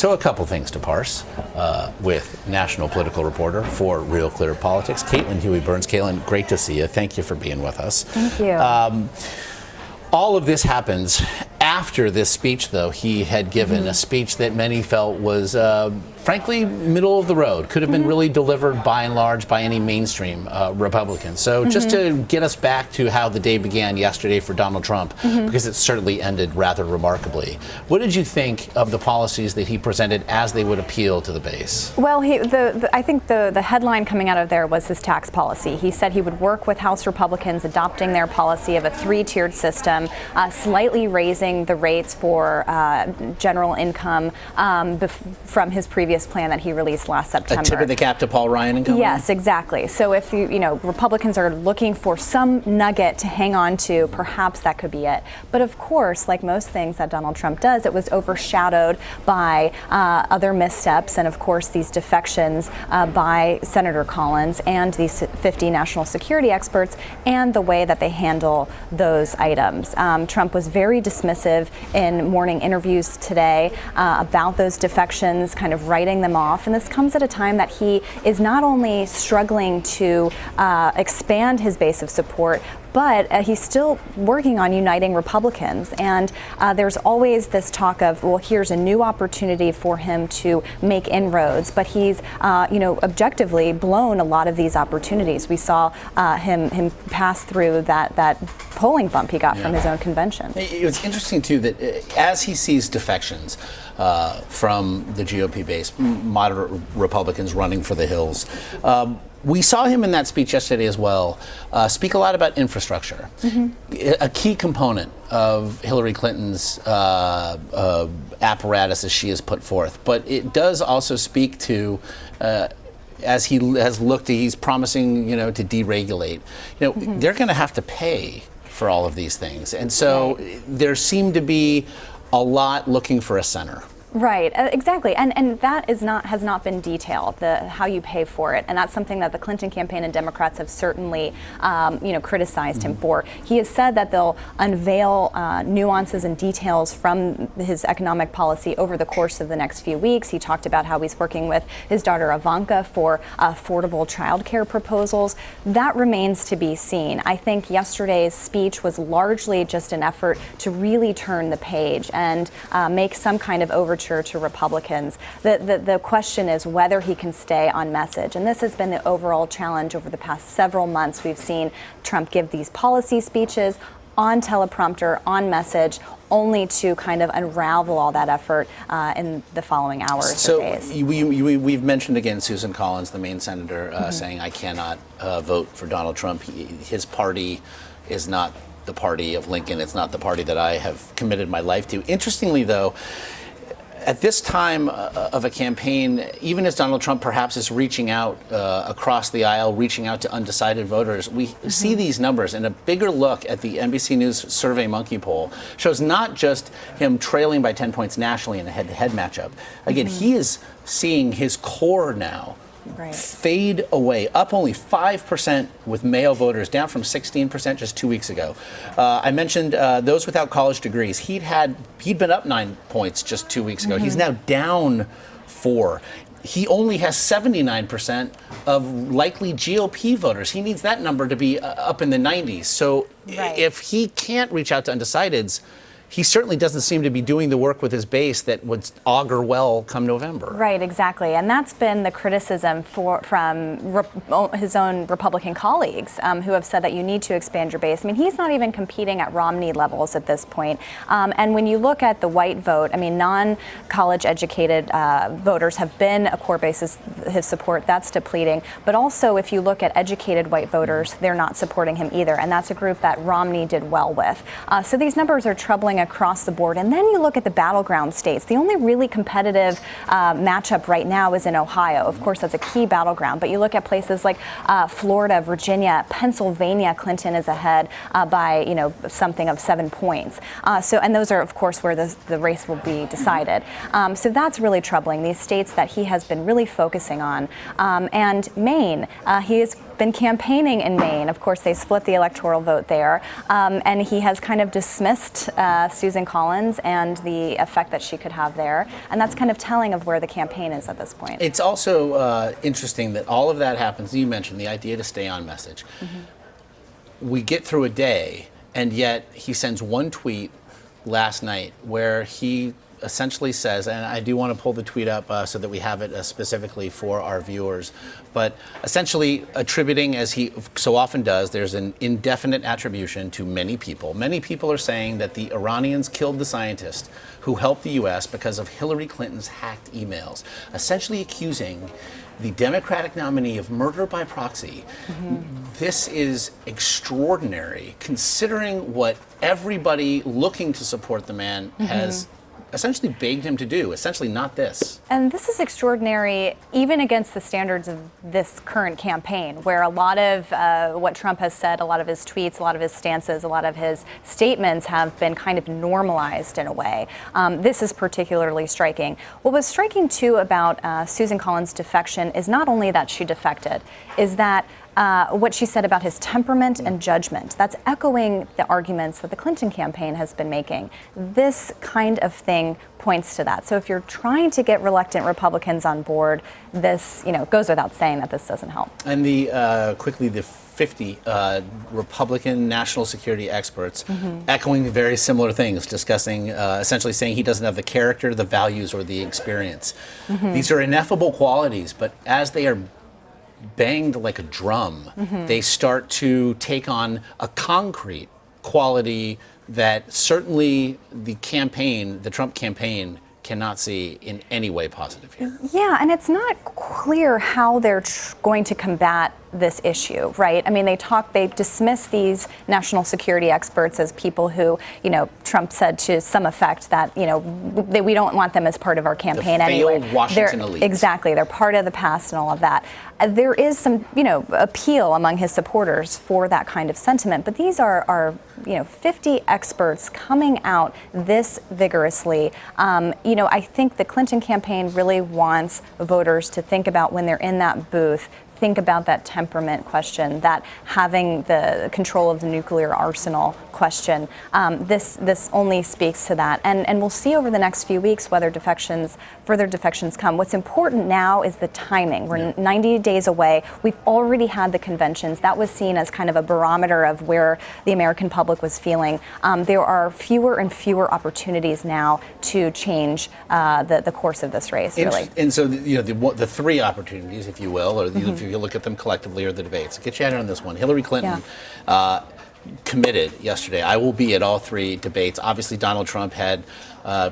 So a couple things to parse with national political reporter for Real Clear Politics, Caitlin Huey-Burns. Caitlin, great to see you. Thank you for being with us. Thank you. All of this happens after this speech, though. He had given a speech that many felt was, frankly, middle of the road. Could have been really delivered by and large by any mainstream Republican. So just to get us back to how the day began yesterday for Donald Trump, because it certainly ended rather remarkably. What did you think of the policies that he presented as they would appeal to the base? Well, I think the headline coming out of there was his tax policy. He said he would work with House Republicans adopting their policy of a three-tiered system, slightly raising the rates for general income from his previous plan that he released last September. A tip of the cap to Paul Ryan income? Yes, exactly. So if Republicans are looking for some nugget to hang on to, perhaps that could be it. But of course, like most things that Donald Trump does, it was overshadowed by other missteps and of course these defections by Senator Collins and these 50 national security experts and the way that they handle those items. Trump was very dismissive in morning interviews today about those defections, kind of writing them off. And this comes at a time that he is not only struggling to expand his base of support, but he's still working on uniting Republicans. And there's always this talk of, well, here's a new opportunity for him to make inroads. But he's, objectively blown a lot of these opportunities. We saw him pass through that polling bump he got from his own convention. It was interesting, too, that as he sees defections from the GOP base, moderate Republicans running for the hills, we saw him in that speech yesterday as well speak a lot about infrastructure, a key component of Hillary Clinton's apparatus as she has put forth. But it does also speak to, as he has looked, he's promising, to deregulate. They're going to have to pay for all of these things. And so there seemed to be a lot looking for a center. Right, exactly, and that has not been detailed, how you pay for it, and that's something that the Clinton campaign and Democrats have certainly, criticized him for. He has said that they'll unveil nuances and details from his economic policy over the course of the next few weeks. He talked about how he's working with his daughter Ivanka for affordable childcare proposals. That remains to be seen. I think yesterday's speech was largely just an effort to really turn the page and make some kind of overture to Republicans. The question is whether he can stay on message. And this has been the overall challenge over the past several months. We've seen Trump give these policy speeches on teleprompter, on message, only to kind of unravel all that effort in the following hours or days. We've mentioned again Susan Collins, the Maine senator, saying, I cannot vote for Donald Trump. His party is not the party of Lincoln. It's not the party that I have committed my life to. Interestingly, though, at this time of a campaign, even as Donald Trump perhaps is reaching out across the aisle, reaching out to undecided voters, we see these numbers. And a bigger look at the NBC News Survey Monkey poll shows not just him trailing by 10 points nationally in a head-to-head matchup. Again, he is seeing his core now fade away, up only 5% with male voters, down from 16% just 2 weeks ago. I mentioned those without college degrees. He'd been up 9 points just 2 weeks ago. He's now down 4. He only has 79% of likely GOP voters. He needs that number to be up in the 90s. So if he can't reach out to undecideds, he certainly doesn't seem to be doing the work with his base that would augur well come November. Right, exactly. And that's been the criticism from his own Republican colleagues who have said that you need to expand your base. I mean, he's not even competing at Romney levels at this point. And when you look at the white vote, I mean, non-college educated voters have been a core basis of his support. That's depleting. But also, if you look at educated white voters, they're not supporting him either. And that's a group that Romney did well with. So these numbers are troubling across the board. And then you look at the battleground states. The only really competitive matchup right now is in Ohio. Of course, that's a key battleground. But you look at places like Florida, Virginia, Pennsylvania, Clinton is ahead by, something of 7 points. And those are, of course, where the race will be decided. So that's really troubling, these states that he has been really focusing on. And Maine, he is been campaigning in Maine. Of course, they split the electoral vote there, and he has kind of dismissed Susan Collins and the effect that she could have there, and that's kind of telling of where the campaign is at this point. It's also interesting that all of that happens. You mentioned the idea to stay on message. We get through a day, and yet he sends one tweet last night where he essentially says, and I do want to pull the tweet up so that we have it specifically for our viewers, but essentially attributing, as he so often does, there's an indefinite attribution to many people. Many people are saying that the Iranians killed the scientist who helped the U.S. because of Hillary Clinton's hacked emails, essentially accusing the Democratic nominee of murder by proxy. This is extraordinary, considering what everybody looking to support the man has essentially begged him to do, essentially not this. And this is extraordinary even against the standards of this current campaign, where a lot of what Trump has said, a lot of his tweets, a lot of his stances, a lot of his statements have been kind of normalized in a way. This is particularly striking. What was striking too about Susan Collins' defection is not only that she defected, is that what she said about his temperament and judgment. That's echoing the arguments that the Clinton campaign has been making. This kind of thing points to that. So if you're trying to get reluctant Republicans on board, this, goes without saying that this doesn't help. And quickly, the 50 Republican national security experts echoing very similar things, discussing, essentially saying he doesn't have the character, the values, or the experience. These are ineffable qualities, but as they are banged like a drum, they start to take on a concrete quality that certainly the Trump campaign, cannot see in any way positive here. Yeah, and it's not clear how they're going to combat this issue, right? I mean, they dismiss these national security experts as people who, Trump said to some effect that, we don't want them as part of our campaign anyway. The failed Washington elite. Exactly, they're part of the past and all of that. There is some, appeal among his supporters for that kind of sentiment, but these are 50 experts coming out this vigorously. I think the Clinton campaign really wants voters to think about when they're in that booth, think about that temperament question, that having the control of the nuclear arsenal question. This only speaks to that. And we'll see over the next few weeks whether further defections come. What's important now is the timing. We're 90 days away. We've already had the conventions. That was seen as kind of a barometer of where the American public was feeling. There are fewer and fewer opportunities now to change the course of this race, really. And so, the three opportunities, if you will, or if you look at them collectively, are the debates. Get you out on this one. Hillary Clinton committed yesterday. I will be at all three debates. Obviously, Donald Trump had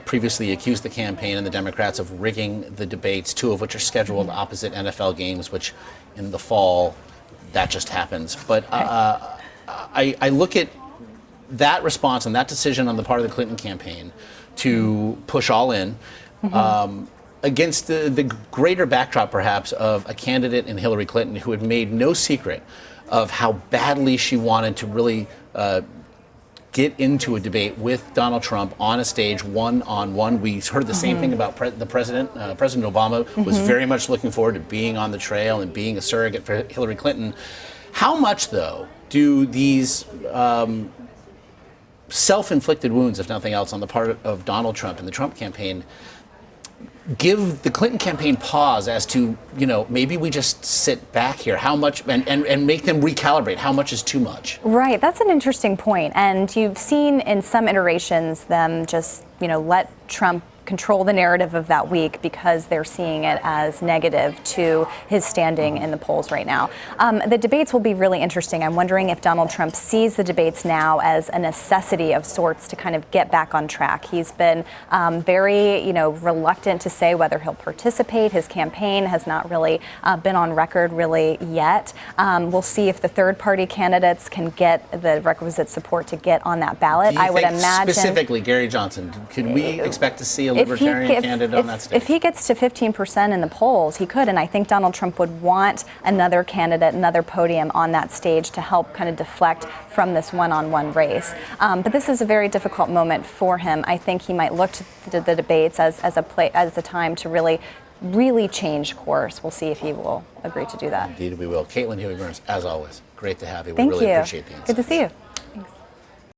previously accused the campaign and the Democrats of rigging the debates, two of which are scheduled opposite NFL games, which in the fall, that just happens. But I look at that response and that decision on the part of the Clinton campaign to push all in against the greater backdrop, perhaps, of a candidate in Hillary Clinton who had made no secret of how badly she wanted to really get into a debate with Donald Trump on a stage, one-on-one. We heard the same thing about the president. President Obama was very much looking forward to being on the trail and being a surrogate for Hillary Clinton. How much, though, do these self-inflicted wounds, if nothing else, on the part of Donald Trump and the Trump campaign give the Clinton campaign pause as to, maybe we just sit back here, how much, and make them recalibrate, how much is too much? Right, that's an interesting point. And you've seen in some iterations them just, let Trump control the narrative of that week because they're seeing it as negative to his standing in the polls right now. The debates will be really interesting. I'm wondering if Donald Trump sees the debates now as a necessity of sorts to kind of get back on track. He's been very, reluctant to say whether he'll participate. His campaign has not really been on record really yet. We'll see if the third-party candidates can get the requisite support to get on that ballot. Do you I would think imagine. Specifically, Gary Johnson, could we expect to see a Libertarian candidate on that stage? If he gets to 15% in the polls, he could, and I think Donald Trump would want another candidate, another podium on that stage to help kind of deflect from this one-on-one race. But this is a very difficult moment for him. I think he might look to the debates as a time to really really change course. We'll see if he will agree to do that. Indeed, we will. Caitlin Huey Burns, as always, great to have you. We Thank really you. appreciate the insights. Good to see you.